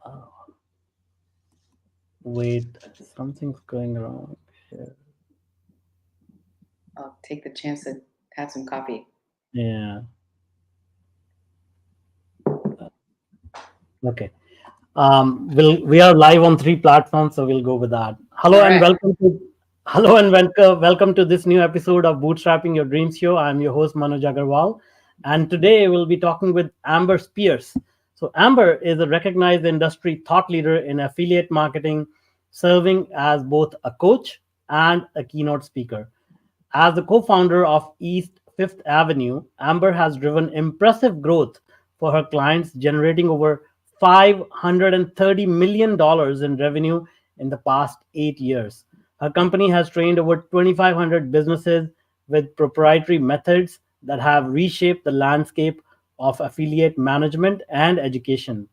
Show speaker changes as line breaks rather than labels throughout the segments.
Oh, wait, something's going wrong here.
I'll take the chance to have some coffee.
Yeah. Okay. We are live on three platforms, so we'll go with that.
All right.
Welcome to this new episode of Bootstrapping Your Dreams Show. I'm your host Manoj Agarwal, and today we'll be talking with Amber Spears. So Amber is a recognized industry thought leader in affiliate marketing, serving as both a coach and a keynote speaker. As the co-founder of East Fifth Avenue, Amber has driven impressive growth for her clients, generating over $530 million in revenue in the past 8 years. Her company has trained over 2,500 businesses with proprietary methods that have reshaped the landscape of affiliate management and education.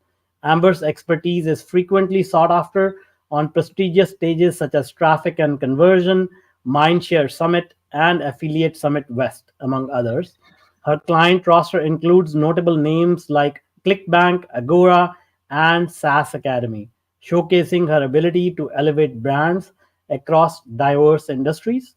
Amber's expertise is frequently sought after on prestigious stages such as Traffic and Conversion, Mindshare Summit, and Affiliate Summit West, among others. Her client roster includes notable names like Clickbank, Agora, and SaaS Academy, showcasing her ability to elevate brands across diverse industries.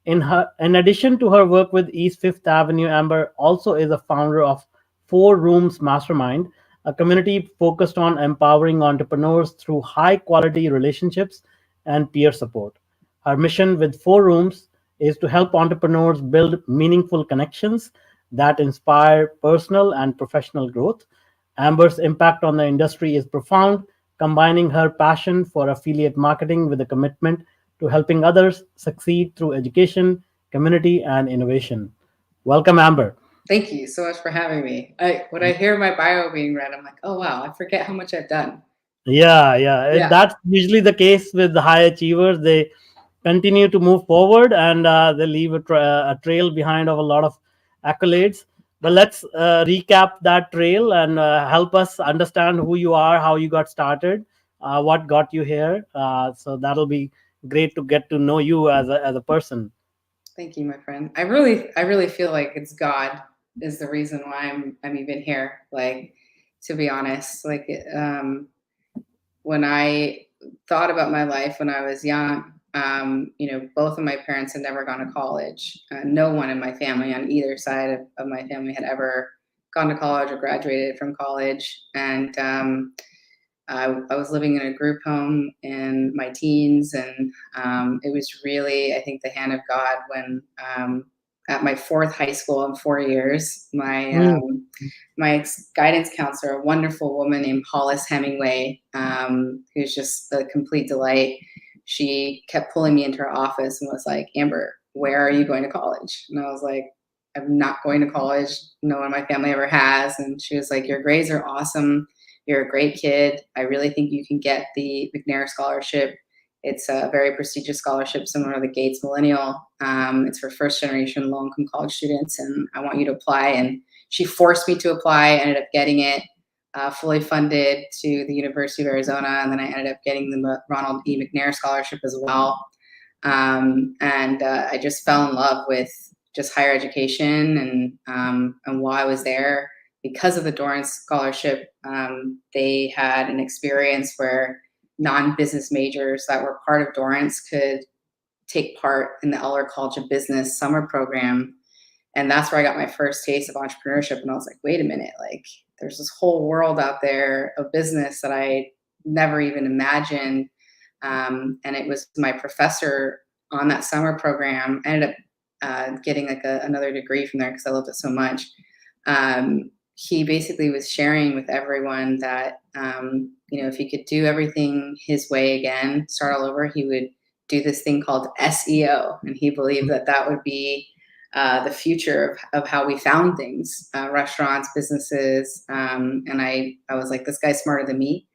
In addition to her work with East Fifth Avenue, Amber also is a founder of Four Rooms Mastermind, a community focused on empowering entrepreneurs through high quality relationships and peer support. Her mission with Four Rooms is to help entrepreneurs build meaningful connections that inspire personal and professional growth. Amber's impact on the industry is profound, combining her passion for affiliate marketing with a commitment to helping others succeed through education, community, and innovation. Welcome, Amber.
Thank you so much for having me. When I hear my bio being read, I'm like, oh wow, I forget how much I've done.
Yeah.
Yeah.
That's usually the case with the high achievers. They continue to move forward and they leave a trail behind of a lot of accolades. But let's recap that trail and help us understand who you are, how you got started, what got you here. So that'll be great to get to know you as a person.
Thank you, my friend. I really feel like it's God is the reason why I'm even here. Like, to be honest, like when I thought about my life when I was young, both of my parents had never gone to college. No one in my family on either side of my family had ever gone to college or graduated from college. And I was living in a group home in my teens, and it was really, I think, the hand of God when at my fourth high school in 4 years,
Mm.
my guidance counselor, a wonderful woman named Hollis Hemingway, who's just a complete delight. She kept pulling me into her office and was like, Amber, where are you going to college? And I was like, I'm not going to college. No one in my family ever has. And she was like, your grades are awesome. You're a great kid. I really think you can get the McNair Scholarship. It's a very prestigious scholarship, similar to the Gates Millennial. It's for first generation low income college students, and I want you to apply. And she forced me to apply. I ended up getting it fully funded to the University of Arizona, and then I ended up getting the Ronald E. McNair Scholarship as well. And I just fell in love with just higher education, and while I was there, because of the Dorrance Scholarship, they had an experience where non-business majors that were part of Dorrance could take part in the Eller College of Business summer program. And that's where I got my first taste of entrepreneurship. And I was like, wait a minute, like there's this whole world out there of business that I never even imagined. And it was my professor on that summer program. I ended up getting like another degree from there because I loved it so much. He basically was sharing with everyone that, if he could do everything his way again, start all over, he would do this thing called SEO. And he believed that that would be the future of how we found things, restaurants, businesses. And I was like, this guy's smarter than me.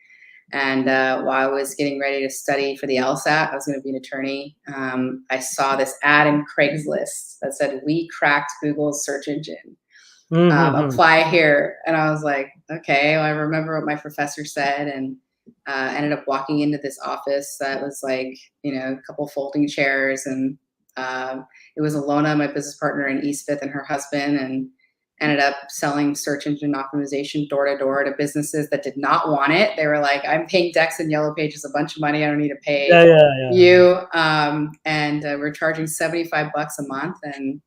And while I was getting ready to study for the LSAT, I was going to be an attorney. I saw this ad in Craigslist that said, we cracked Google's search engine.
Mm-hmm.
Apply here. And I was like, okay, well, I remember what my professor said, and ended up walking into this office that was like, a couple folding chairs, and it was Alona, my business partner in East Fifth, and her husband, ended up selling search engine optimization door to door to businesses that did not want it. They were like, I'm paying Dex and Yellow Pages a bunch of money. I don't need to pay you. And we're charging $75 a month. And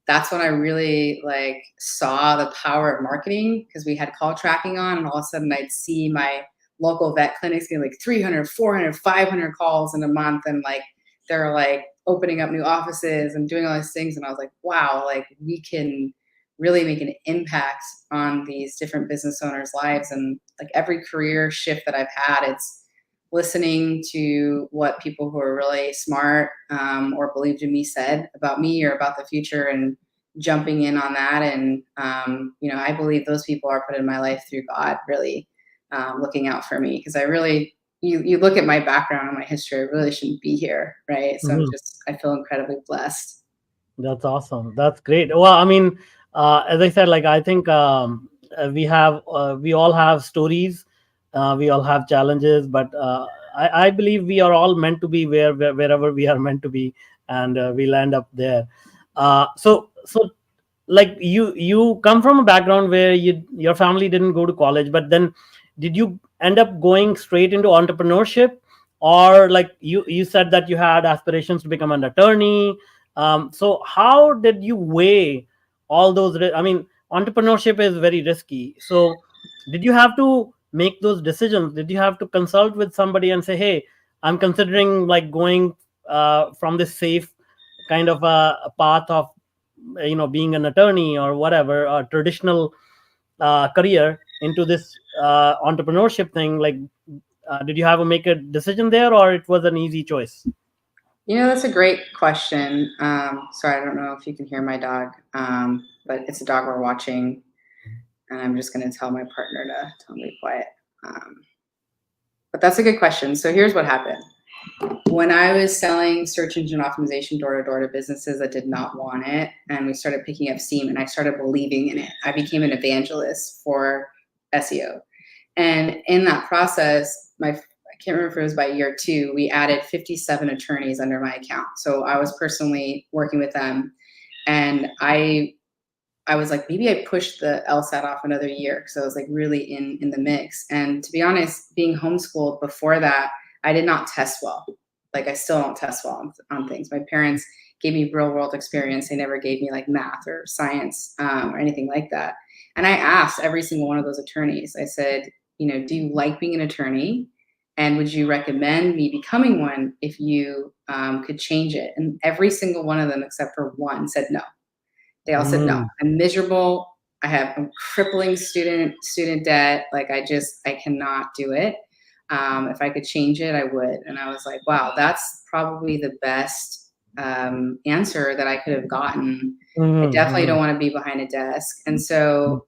that's when I really like saw the power of marketing, because we had call tracking on, and all of a sudden I'd see my local vet clinics getting like 300, 400, 500 calls in a month. And like, they're like opening up new offices and doing all these things. And I was like, wow, like we can really make an impact on these different business owners' lives. And like every career shift that I've had, it's listening to what people who are really smart or believed in me said about me or about the future, and jumping in on that. And, I believe those people are put in my life through God, really looking out for me, because I really, you look at my background and my history, I really shouldn't be here, right? So I feel incredibly blessed.
That's awesome. That's great. Well, I mean, as I said, like I think we all have stories, we all have challenges, but I believe we are all meant to be wherever we are meant to be, and we'll end up there. So like you come from a background where your family didn't go to college, but then did you end up going straight into entrepreneurship, or like you said that you had aspirations to become an attorney? So how did you weigh all those I mean, entrepreneurship is very risky. So did you have to make those decisions? Did you have to consult with somebody and say, hey, I'm considering like going from this safe kind of a path of being an attorney or whatever, a traditional career, into this entrepreneurship thing? Like did you have to make a decision there, or it was an easy choice?
That's a great question. Sorry, I don't know if you can hear my dog, but it's a dog we're watching, and I'm just going to tell my partner to tell me to be quiet. But that's a good question. So here's what happened. When I was selling search engine optimization door to door to businesses that did not want it, and we started picking up steam, and I started believing in it, I became an evangelist for SEO. And in that process, I can't remember if it was by year 2, we added 57 attorneys under my account. So I was personally working with them, and I was like, maybe I pushed the LSAT off another year, because I was like really in the mix. And to be honest, being homeschooled before that, I did not test well. Like I still don't test well on things. My parents gave me real world experience. They never gave me like math or science or anything like that. And I asked every single one of those attorneys, I said, do you like being an attorney? And would you recommend me becoming one if you could change it? And every single one of them, except for one, said no. They all said, no, I'm miserable. I have a crippling student debt. Like I cannot do it. If I could change it, I would. And I was like, wow, that's probably the best answer that I could have gotten. I definitely don't want to be behind a desk. And so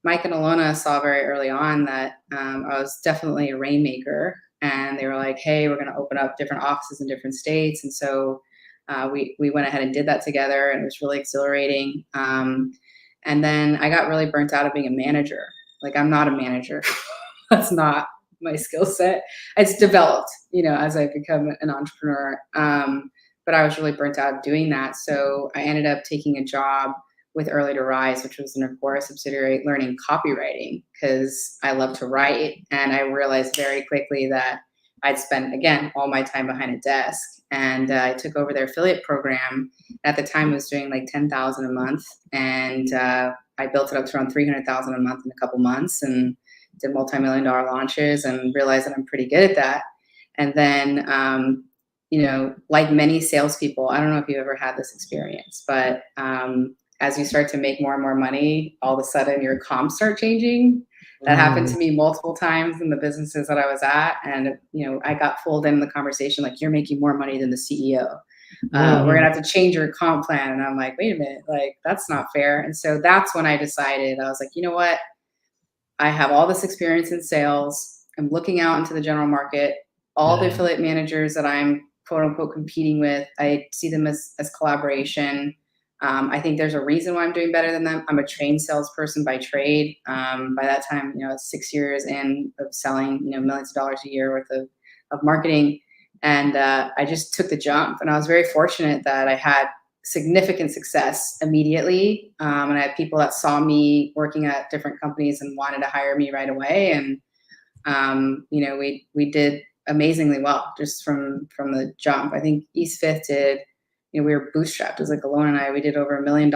Mike and Alona saw very early on that I was definitely a rainmaker. And they were like, hey, we're going to open up different offices in different states. And so we went ahead and did that together, and it was really exhilarating. And then I got really burnt out of being a manager. Like I'm not a manager. That's not my skill set. It's developed, as I become an entrepreneur. But I was really burnt out of doing that. So I ended up taking a job with Early to Rise, which was an Agora subsidiary, learning copywriting, because I love to write. And I realized very quickly that I'd spent, again, all my time behind a desk. And I took over their affiliate program. At the time, I was doing like $10,000 a month. And I built it up to around $300,000 a month in a couple months, and did multi-million-dollar launches, and realized that I'm pretty good at that. And then, like many salespeople, I don't know if you've ever had this experience, but as you start to make more and more money, all of a sudden your comps start changing. That happened to me multiple times in the businesses that I was at. And, I got pulled in the conversation, like, you're making more money than the CEO. We're going to have to change your comp plan. And I'm like, wait a minute, like, that's not fair. And so that's when I decided, I was like, you know what? I have all this experience in sales. I'm looking out into the general market. All the affiliate managers that I'm quote unquote competing with, I see them as collaboration. I think there's a reason why I'm doing better than them. I'm a trained salesperson by trade. By that time, 6 years in of selling, millions of dollars a year worth of marketing. And I just took the jump. And I was very fortunate that I had significant success immediately. And I had people that saw me working at different companies and wanted to hire me right away. And, we did amazingly well just from the jump. I think East Fifth did, we were bootstrapped. It was like Alona and I, we did over $1 million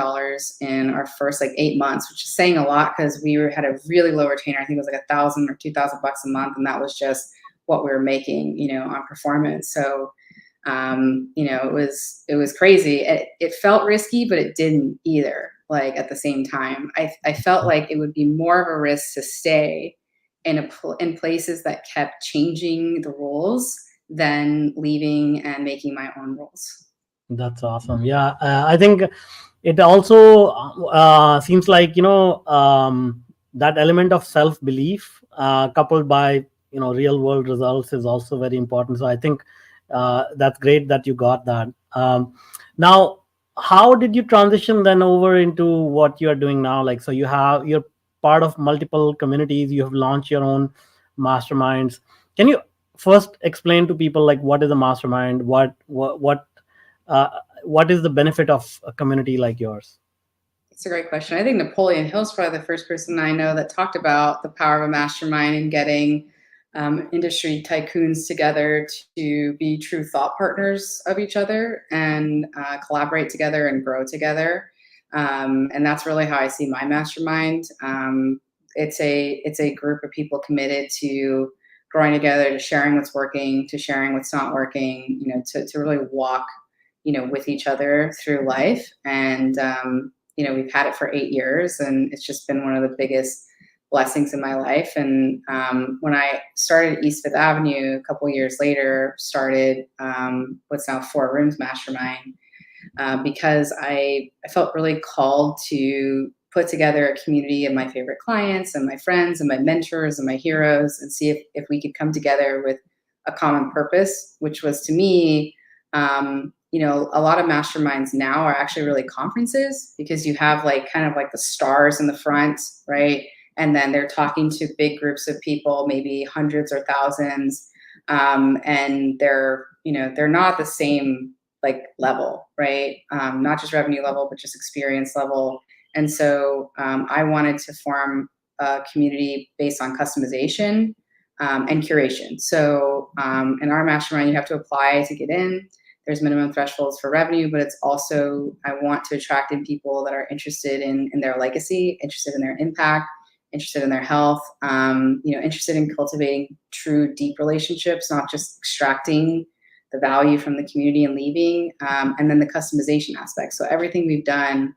in our first 8 months, which is saying a lot because had a really low retainer. I think it was $1,000 or $2,000 a month. And that was just what we were making, on performance. So, it was crazy. It felt risky, but it didn't either. At the same time, I felt like it would be more of a risk to stay in places that kept changing the rules than leaving and making my own rules.
That's awesome. Yeah, I think it also seems like that element of self-belief coupled by real world results is also very important. So I think that's great that you got that. Now, how did you transition then over into what you are doing now? So you're part of multiple communities. You have launched your own masterminds. Can you first explain to people what is a mastermind? What is the benefit of a community like yours?
It's a great question. I think Napoleon Hill's probably the first person I know that talked about the power of a mastermind and getting industry tycoons together to be true thought partners of each other and collaborate together and grow together. And that's really how I see my mastermind. It's a group of people committed to growing together, to sharing what's working, to sharing what's not working, to really walk, with each other through life. And, we've had it for 8 years, and it's just been one of the biggest blessings in my life. And when I started East Fifth Avenue, a couple of years later, started what's now Four Rooms Mastermind, because I felt really called to put together a community of my favorite clients and my friends and my mentors and my heroes and see if we could come together with a common purpose, which was, to me, a lot of masterminds now are actually really conferences, because you have kind of the stars in the front, right? And then they're talking to big groups of people, maybe hundreds or thousands. And they're not the same level, right? Not just revenue level, but just experience level. And so I wanted to form a community based on customization and curation. So in our mastermind, you have to apply to get in. There's minimum thresholds for revenue, but it's also, I want to attract in people that are interested in their legacy, interested in their impact, interested in their health, interested in cultivating true, deep relationships, not just extracting the value from the community and leaving, and then the customization aspect. So everything we've done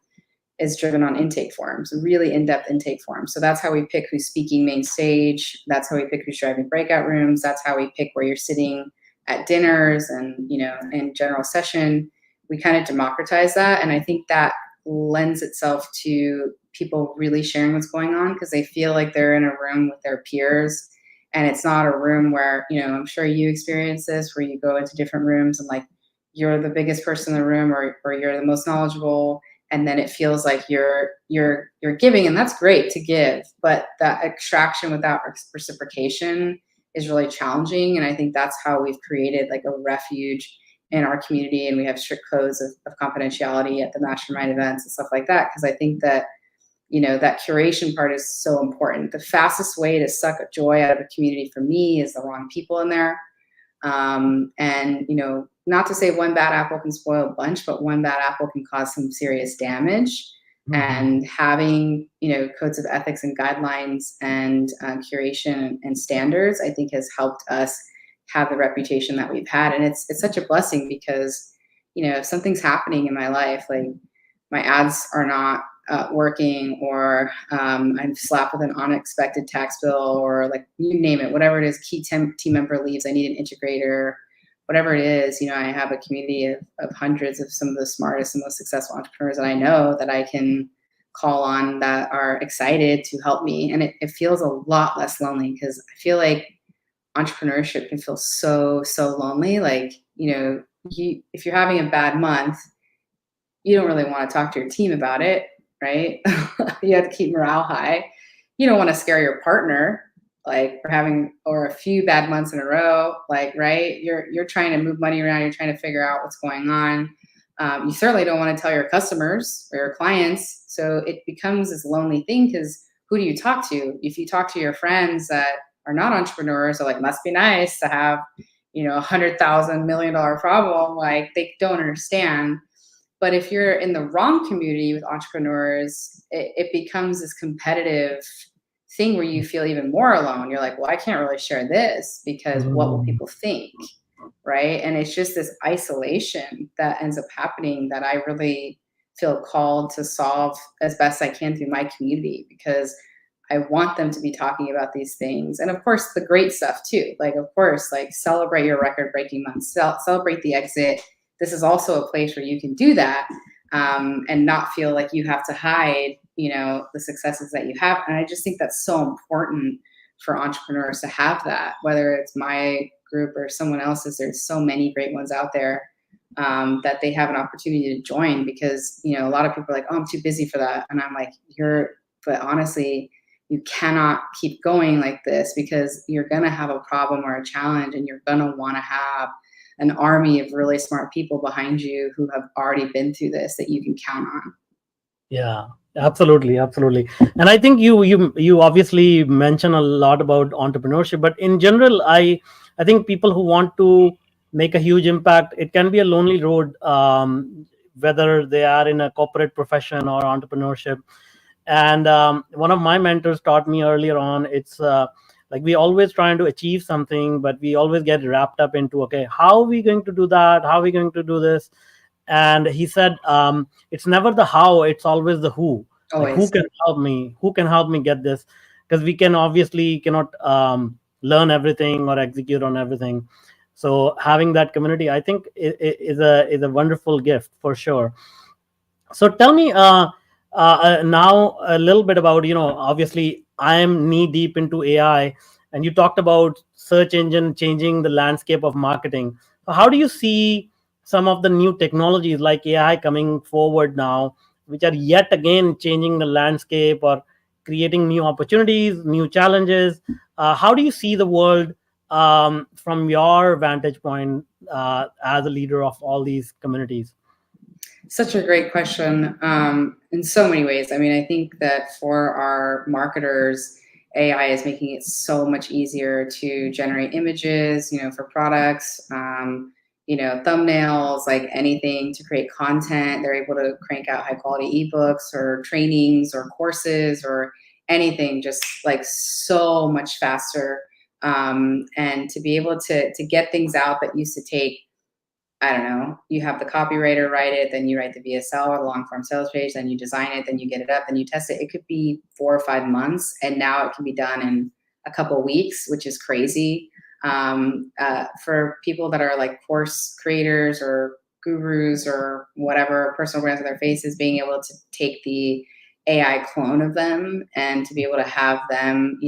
is driven on intake forms, really in-depth intake forms. So that's how we pick who's speaking main stage. That's how we pick who's driving breakout rooms. That's how we pick where you're sitting at dinners and, in general session. We kind of democratize that. And I think that lends itself to people really sharing what's going on, because they feel like they're in a room with their peers. And it's not a room where, I'm sure you experience this, where you go into different rooms and you're the biggest person in the room, or you're the most knowledgeable. And then it feels like you're giving, and that's great to give, but that extraction without reciprocation is really challenging. And I think that's how we've created a refuge in our community. And we have strict codes of confidentiality at the mastermind events and stuff like that. Because I think that, that curation part is so important. The fastest way to suck joy out of a community for me is the wrong people in there. And, not to say one bad apple can spoil a bunch, but one bad apple can cause some serious damage. Mm-hmm. And having, codes of ethics and guidelines and curation and standards, I think has helped us have the reputation that we've had. And it's such a blessing, because, if something's happening in my life, my ads are not working, or I'm slapped with an unexpected tax bill, or you name it, whatever it is, key team member leaves, I need an integrator, whatever it is, I have a community of hundreds of some of the smartest and most successful entrepreneurs that I know that I can call on, that are excited to help me. And it feels a lot less lonely, because I feel like entrepreneurship can feel so lonely. If you're having a bad month, you don't really want to talk to your team about it, right? You have to keep morale high. You don't want to scare your partner, for having a few bad months in a row, right? You're trying to move money around. You're trying to figure out what's going on. You certainly don't want to tell your customers or your clients. So it becomes this lonely thing, because who do you talk to? If you talk to your friends that are not entrepreneurs, are like, must be nice to have, $100,000 million problem. Like, they don't understand. But if you're in the wrong community with entrepreneurs, it becomes this competitive thing where you feel even more alone. You're like, well, I can't really share this because what will people think? Right. And it's just this isolation that ends up happening that I really feel called to solve as best I can through my community, because I want them to be talking about these things. And of course, the great stuff too. Like, of course, like, celebrate your record breaking month, celebrate the exit. This is also a place where you can do that, and not feel like you have to hide, the successes that you have. And I just think that's so important for entrepreneurs to have that, whether it's my group or someone else's. There's so many great ones out there, that they have an opportunity to join, because, a lot of people are like, oh, I'm too busy for that. And I'm like, but honestly, you cannot keep going like this, because you're going to have a problem or a challenge, and you're going to want to have an army of really smart people behind you who have already been through this, that you can count on.
Yeah, absolutely, absolutely. And I think you obviously mention a lot about entrepreneurship, but in general, I think people who want to make a huge impact, it can be a lonely road, whether they are in a corporate profession or entrepreneurship. And one of my mentors taught me earlier on, it's like, we always trying to achieve something, but we always get wrapped up into, okay, how are we going to do that, how are we going to do this? And he said, it's never the how, it's always the who. Like,
Always.
who can help me get this? Because we can obviously cannot learn everything or execute on everything. So having that community, I think, is a wonderful gift for sure. So tell me, now a little bit about, obviously I am knee deep into AI, and you talked about search engine changing the landscape of marketing. So how do you see some of the new technologies like AI coming forward now, which are yet again changing the landscape or creating new opportunities, new challenges? How do you see the world, from your vantage point, as a leader of all these communities?
Such a great question, in so many ways. I mean, I think that for our marketers, AI is making it so much easier to generate images, for products, thumbnails, like anything to create content. They're able to crank out high quality ebooks or trainings or courses or anything, just like so much faster. And to be able to get things out that used to take, I don't know, you have the copywriter write it, then you write the VSL or the long form sales page, then you design it, then you get it up, then you test it. It could be 4 or 5 months, and now it can be done in a couple of weeks, which is crazy. For people that are like course creators or gurus or whatever, personal brands with their faces, being able to take the AI clone of them and to be able to have them,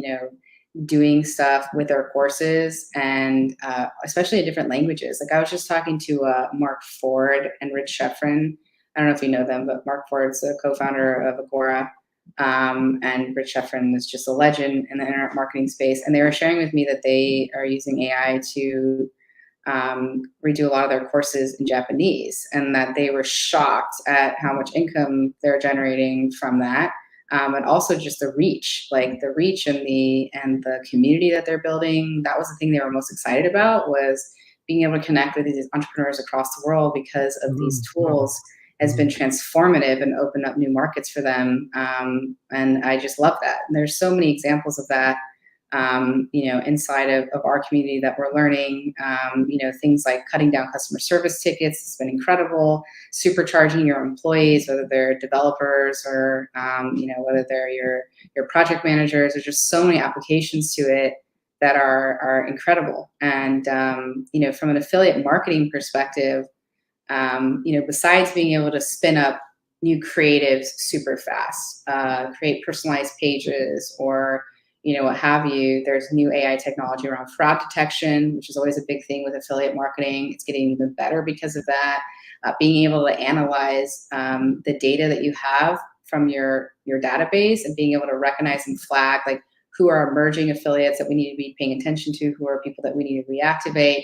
doing stuff with their courses, and especially in different languages. Like, I was just talking to Mark Ford and Rich Sheffrin. I don't know if you know them, but Mark Ford's the co-founder of Agora, and Rich Sheffrin is just a legend in the internet marketing space. And they were sharing with me that they are using AI to redo a lot of their courses in Japanese, and that they were shocked at how much income they're generating from that. And also just the reach, and the community that they're building. That was the thing they were most excited about, was being able to connect with these entrepreneurs across the world because of these tools has been transformative and opened up new markets for them. And I just love that. And there's so many examples of that, inside of our community that we're learning, things like cutting down customer service tickets has been incredible, supercharging your employees, whether they're developers or, whether they're your project managers. There's just so many applications to it that are incredible. And, from an affiliate marketing perspective, besides being able to spin up new creatives super fast, create personalized pages or, what have you, there's new AI technology around fraud detection, which is always a big thing with affiliate marketing. It's getting even better because of that. Being able to analyze the data that you have from your database and being able to recognize and flag, like, who are emerging affiliates that we need to be paying attention to, who are people that we need to reactivate,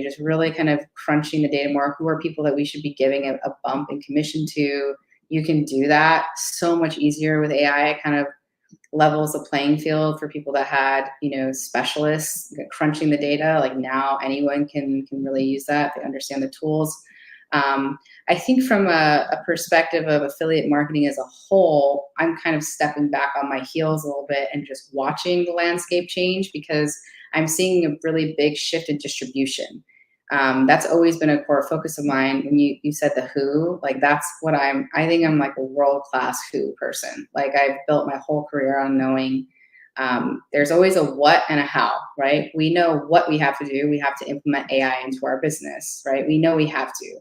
just really kind of crunching the data more, who are people that we should be giving a bump in commission to. You can do that so much easier with AI. It kind of levels the playing field for people that had, specialists crunching the data. Like now anyone can really use that. They understand the tools. I think from a perspective of affiliate marketing as a whole, I'm kind of stepping back on my heels a little bit and just watching the landscape change, because I'm seeing a really big shift in distribution. That's always been a core focus of mine. When you said the who, like that's what I think I'm like a world-class who person. Like I've built my whole career on knowing there's always a what and a how, right? We know what we have to do. We have to implement AI into our business, right? We know we have to.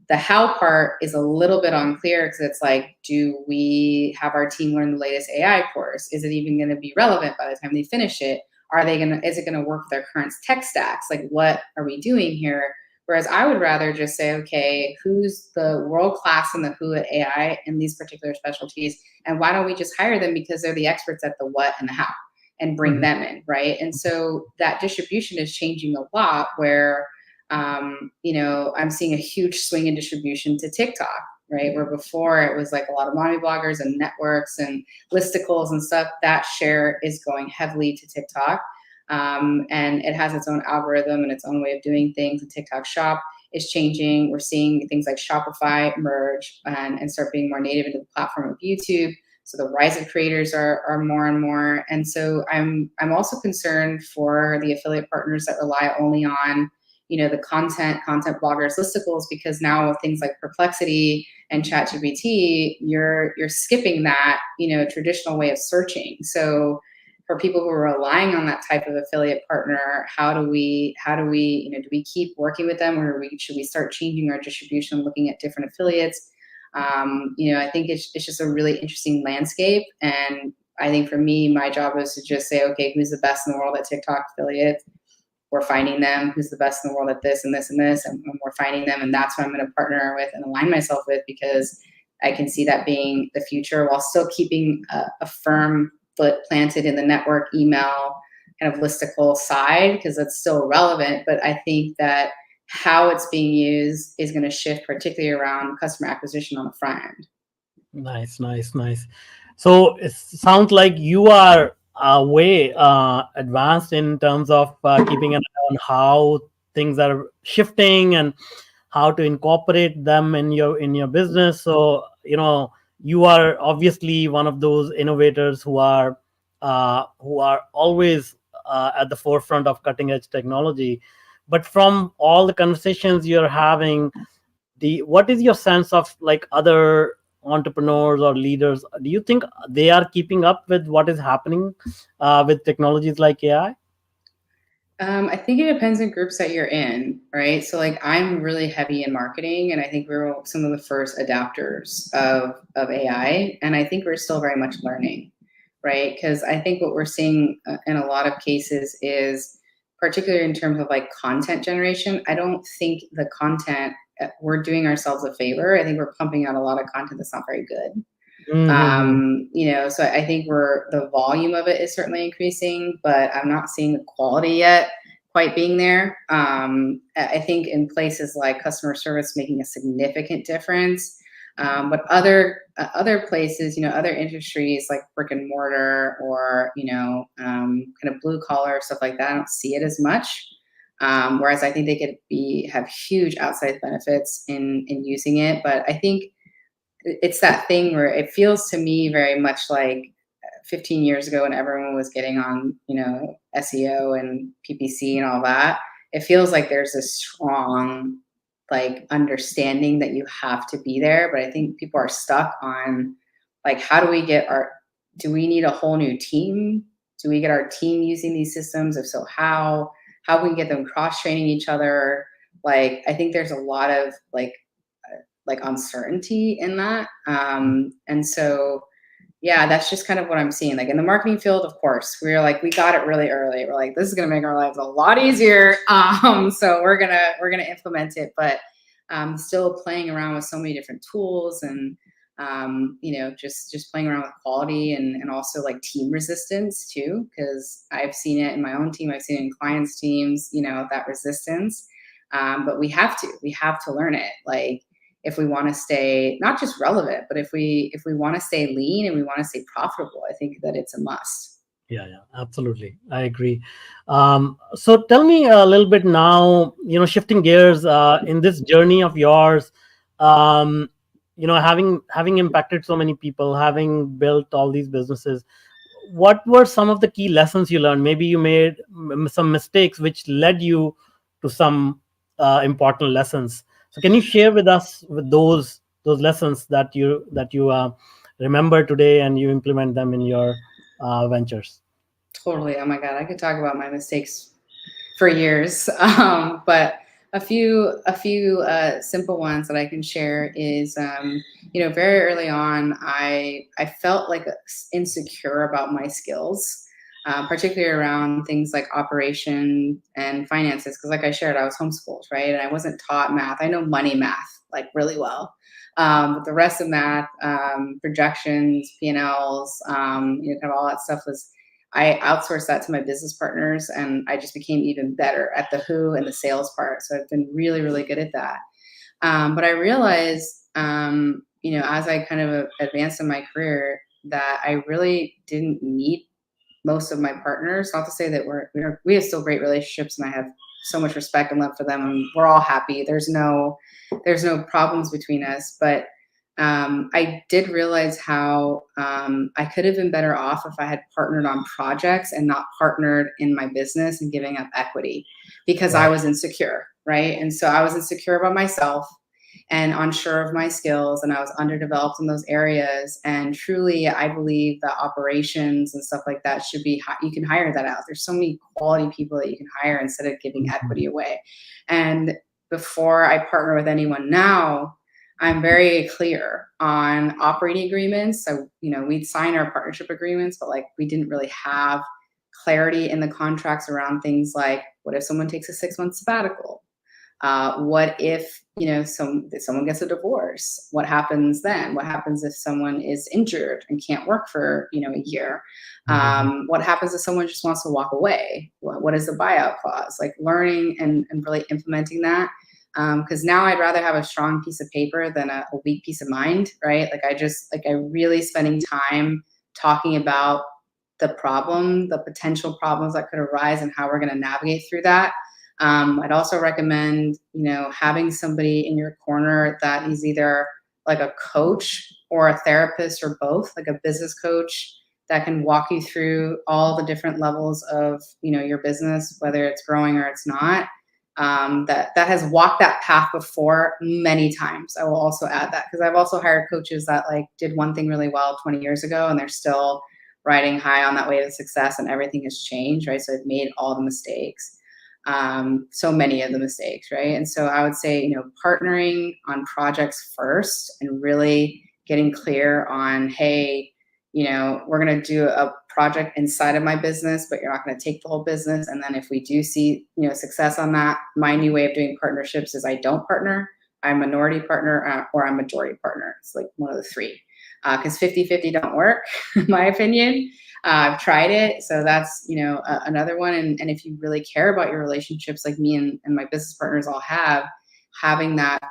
The how part is a little bit unclear, because it's like, do we have our team learn the latest AI course? Is it even going to be relevant by the time they finish it? Is it going to work with their current tech stacks? Like, what are we doing here? Whereas I would rather just say, okay, who's the world class in the who at AI in these particular specialties? And why don't we just hire them, because they're the experts at the what and the how, and bring them in, right? And so that distribution is changing a lot, where I'm seeing a huge swing in distribution to TikTok, right? Where before it was like a lot of mommy bloggers and networks and listicles and stuff. That share is going heavily to TikTok. And it has its own algorithm and its own way of doing things. The TikTok shop is changing. We're seeing things like Shopify emerge and start being more native into the platform of YouTube. So the rise of creators are more and more. And so I'm also concerned for the affiliate partners that rely only on the content bloggers, listicles, because now with things like Perplexity and ChatGPT, you're skipping that, traditional way of searching. So for people who are relying on that type of affiliate partner, how do we, do we keep working with them, or should we start changing our distribution, looking at different affiliates? I think it's just a really interesting landscape. And I think for me, my job is to just say, okay, who's the best in the world at TikTok affiliates? We're finding them. Who's the best in the world at this and this and this, and we're finding them, and that's what I'm going to partner with and align myself with, because I can see that being the future, while still keeping a firm foot planted in the network, email, kind of listicle side, because it's still relevant. But I think that how it's being used is going to shift, particularly around customer acquisition on the front end.
Nice. So it sounds like you are way advanced in terms of keeping an eye on how things are shifting and how to incorporate them in your business. So you are obviously one of those innovators who are always at the forefront of cutting edge technology. But from all the conversations you're having, what is your sense of like other entrepreneurs or leaders? Do you think they are keeping up with what is happening with technologies like AI?
I think it depends on groups that you're in, right? So like I'm really heavy in marketing, and I think we're some of the first adapters of AI. And I think we're still very much learning, right? Because I think what we're seeing in a lot of cases is, particularly in terms of like content generation, I don't think the content, we're doing ourselves a favor. I think we're pumping out a lot of content that's not very good. So I think the volume of it is certainly increasing, but I'm not seeing the quality yet quite being there. I think in places like customer service making a significant difference. But other places, other industries like brick and mortar or, kind of blue collar, stuff like that, I don't see it as much. Whereas I think they could have huge outside benefits in using it. But I think it's that thing where it feels to me very much like 15 years ago when everyone was getting on, SEO and PPC and all that. It feels like there's a strong like understanding that you have to be there. But I think people are stuck on like, how do we do we need a whole new team? Do we get our team using these systems? If so, how can we get them cross-training each other? Like, I think there's a lot of like uncertainty in that. And so, yeah, that's just kind of what I'm seeing. Like in the marketing field, of course, we got it really early. We're like, this is going to make our lives a lot easier. So we're going to implement it, but still playing around with so many different tools. And just playing around with quality and also like team resistance too, because I've seen it in my own team, I've seen it in clients' teams, that resistance. But we have to learn it. Like if we want to stay not just relevant, but if we want to stay lean and we want to stay profitable, I think that it's a must.
Yeah, absolutely. I agree. So tell me a little bit now, shifting gears in this journey of yours, having impacted so many people, having built all these businesses, what were some of the key lessons you learned? Maybe you made some mistakes which led you to some important lessons. So can you share with us with those lessons that you remember today and you implement them in your ventures?
Totally. Oh my God, I could talk about my mistakes for years. But a few simple ones that I can share is, very early on, I felt like insecure about my skills, particularly around things like operation and finances. Because like I shared, I was homeschooled, right? And I wasn't taught math. I know money math like really well. But the rest of math, projections, P&Ls, kind of all that stuff I outsourced that to my business partners, and I just became even better at the who and the sales part. So I've been really, really good at that. But I realized, as I kind of advanced in my career, that I really didn't need most of my partners. Not to say that we have still great relationships, and I have so much respect and love for them, and we're all happy. There's no problems between us, but I did realize how I could have been better off if I had partnered on projects and not partnered in my business and giving up equity, because I was insecure, right? And so I was insecure about myself and unsure of my skills, and I was underdeveloped in those areas. And truly, I believe that operations and stuff like that should be, you can hire that out. There's so many quality people that you can hire instead of giving equity away. And before I partner with anyone now, I'm very clear on operating agreements. So, we'd sign our partnership agreements, but like we didn't really have clarity in the contracts around things like, what if someone takes a 6-month sabbatical? What if, someone gets a divorce? What happens then? What happens if someone is injured and can't work for, a year? What happens if someone just wants to walk away? What is the buyout clause? Like learning and really implementing that. Because now I'd rather have a strong piece of paper than a weak piece of mind, right? Like I really spending time talking about the problem, the potential problems that could arise and how we're going to navigate through that. I'd also recommend, having somebody in your corner that is either like a coach or a therapist or both, like a business coach that can walk you through all the different levels of, your business, whether it's growing or it's not. That has walked that path before many times. I will also add that, because I've also hired coaches that like did one thing really well 20 years ago and they're still riding high on that way to success, and everything has changed, right? So I've made all the mistakes, so many of the mistakes, right? And so I would say, partnering on projects first and really getting clear on, hey, we're going to do a project inside of my business, but you're not going to take the whole business. And then if we do see, success on that, my new way of doing partnerships is I don't partner. I'm minority partner or I'm majority partner. It's like one of the three, because 50-50 don't work, in my opinion. I've tried it. So that's, another one. And if you really care about your relationships, like me and my business partners all have, having that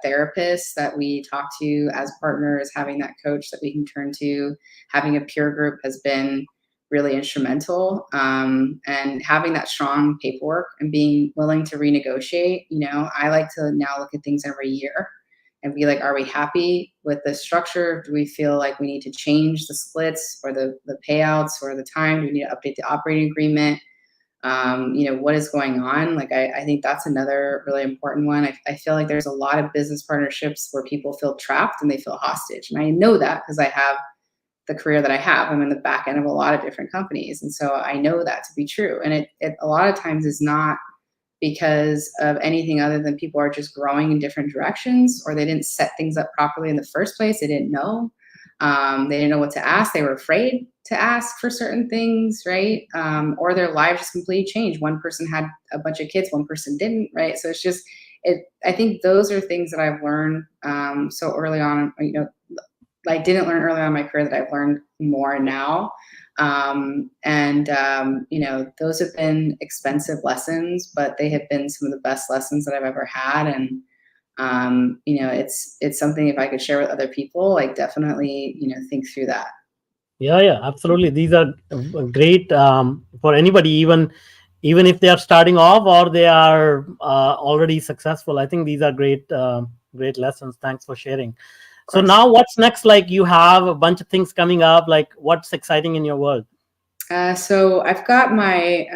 therapist that we talk to as partners, having that coach that we can turn to, having a peer group has been really instrumental. And having that strong paperwork and being willing to renegotiate. I like to now look at things every year and be like, are we happy with the structure? Do we feel like we need to change the splits or the payouts or the time? Do we need to update the operating agreement? What is going on? Like, I think that's another really important one. I feel like there's a lot of business partnerships where people feel trapped and they feel hostage. And I know that because I have the career that I have. I'm in the back end of a lot of different companies. And so I know that to be true. And it a lot of times is not because of anything other than people are just growing in different directions, or they didn't set things up properly in the first place. They didn't know. They didn't know what to ask. They were afraid to ask for certain things, right? Or their lives just completely changed. One person had a bunch of kids, one person didn't, right? So it's just, I think those are things that I've learned so early on, I didn't learn early on in my career that I've learned more now. Those have been expensive lessons, but they have been some of the best lessons that I've ever had. And, it's something, if I could share with other people, like definitely, think through that.
Yeah, absolutely. These are great for anybody, even if they are starting off or they are already successful. I think these are great lessons. Thanks for sharing. So now what's next? Like, you have a bunch of things coming up. Like, what's exciting in your world?
So I've got my,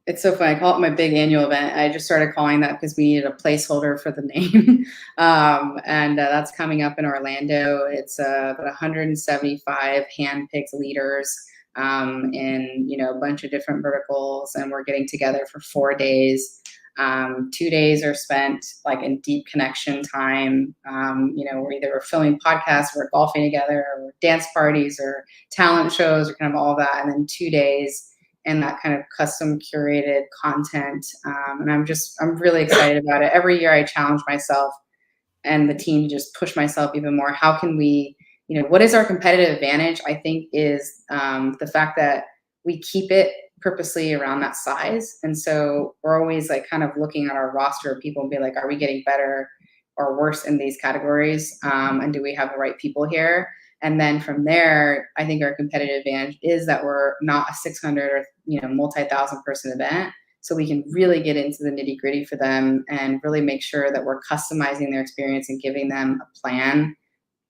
it's so funny, I call it my big annual event. I just started calling that because we needed a placeholder for the name. That's coming up in Orlando. It's about 175 handpicked leaders in, a bunch of different verticals. And we're getting together for 4 days. 2 days are spent like in deep connection time. We're filming podcasts, we're golfing together, or dance parties, or talent shows, or kind of all that. And then 2 days and that kind of custom curated content. And I'm really excited about it. Every year I challenge myself and the team to just push myself even more. How can we, what is our competitive advantage? I think is the fact that we keep it purposely around that size. And so we're always like kind of looking at our roster of people and be like, are we getting better or worse in these categories? And do we have the right people here? And then from there, I think our competitive advantage is that we're not a 600 or multi-thousand person event. So we can really get into the nitty gritty for them and really make sure that we're customizing their experience and giving them a plan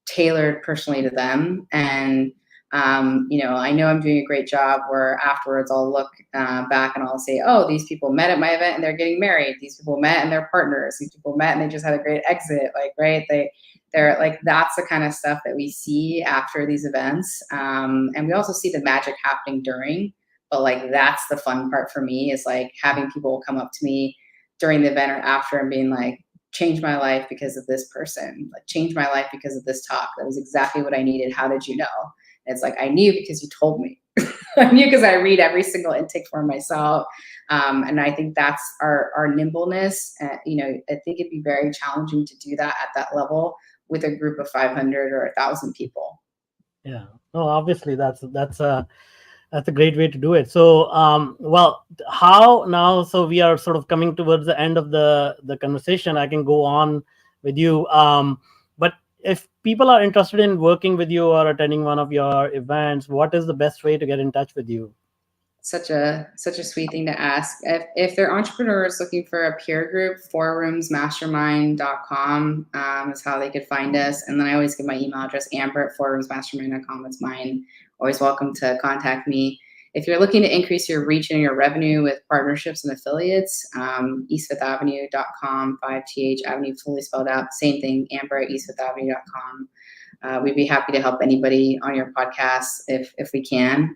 tailored personally to them. And I know I'm doing a great job where afterwards I'll look back and I'll say, oh, these people met at my event and they're getting married. These people met and they're partners. These people met and they just had a great exit. Like, right. They're like, that's the kind of stuff that we see after these events. And we also see the magic happening during, but like, that's the fun part for me, is like having people come up to me during the event or after and being like, changed my life because of this person, like changed my life because of this talk. That was exactly what I needed. How did you know? And it's like, I knew because you told me. I knew because I read every single intake form myself. And I think that's our nimbleness. I think it'd be very challenging to do that at that level with a group of 500 or 1,000 people.
Yeah, no, obviously that's a great way to do it. So, how now? So we are sort of coming towards the end of the conversation. I can go on with you, but if people are interested in working with you or attending one of your events, what is the best way to get in touch with you?
Such a sweet thing to ask. If they're entrepreneurs looking for a peer group, fourroomsmastermind.com is how they could find us. And then I always give my email address, amber@fourroomsmastermind.com. It's mine. Always welcome to contact me. If you're looking to increase your reach and your revenue with partnerships and affiliates, eastfifthavenue.com, 5th Avenue, fully spelled out. Same thing, amber@eastfifthavenue.com. We'd be happy to help anybody on your podcast if we can.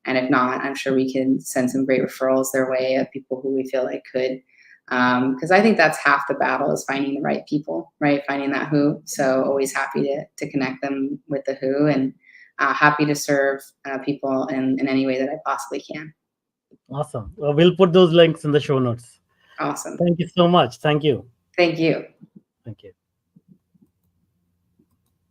And if not, I'm sure we can send some great referrals their way of people who we feel like could. Because I think that's half the battle, is finding the right people, right? Finding that who. So always happy to connect them with the who, and happy to serve people in any way that I possibly can.
Awesome. Well, we'll put those links in the show notes.
Awesome.
Thank you so much. Thank you.
Thank you.
Thank you.